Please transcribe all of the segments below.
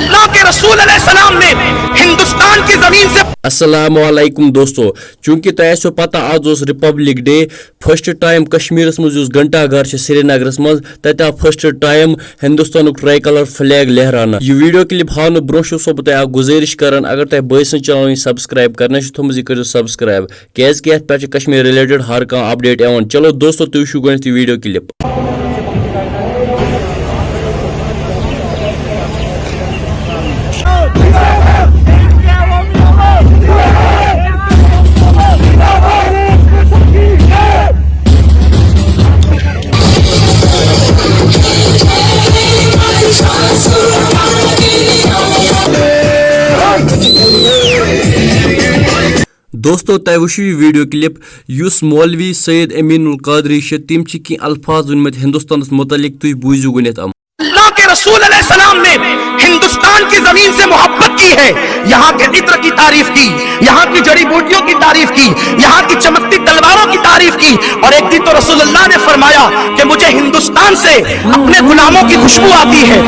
अल्लाह के रसूल अलैहिस्सलाम ने हिंदुस्तान की जमीन से अस्सलामु अलैकुम दोस्तों, चूंकि तह पता आज republic day first time Kashmir मज घंटा घर श्रीनगर मज तत first time Hindustan tricolour flag लहराना। यह वीडियो क्लिप हावन ब्रोह बह तुह गुजारिश करान, अगर तुम बस चैनल सब्सक्राइब करना थोम यह कर सब्सक्राइब क्या पे कश्मीर रिलेटेड हर कह अपडेट आवान। चलो दोस्तों तुम वो गो वीडियो क्लिप। दोस्तों तह वो वीडियो क्लिप युस मौलवी सैयद अमीनुल कादरी तम की अल्फाज वनमत हिंदुस्तान मुतलिक तुम बूझू गो। अल्लाह के रसूल अलैहिस्सलाम ने हिंदुस्तान की जमीन से मोहब्बत की है, यहाँ के इत्र की तारीफ की, यहाँ की जड़ी बूटियों की तारीफ की, यहाँ की चमकती तलवारों की तारीफ की। और एक दिन तो रसूलुल्लाह ने फरमाया कि मुझे हिंदुस्तान से अपने गुलामों की खुशबू आती है।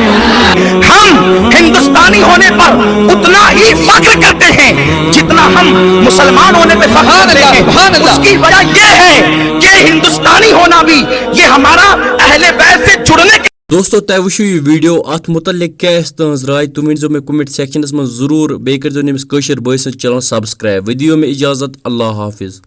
हम हिंदुस्तानी होने पर उतना ही फख्र करते हैं जितना हम मुसलमान होने पर फख्र करते हैं। उसकी वजह यह है कि हिंदुस्तानी होना भी ये हमारा अहले बैत से जुड़ने के। दोस्तों तह वो वीडियो अत मुतलिक क्या तहज राय तुम वन मे कमेंट सेक्शनस में जरूर बे कर चैनल सब्सक्राइब। वीडियो में इजाजत। अल्लाह हाफिज।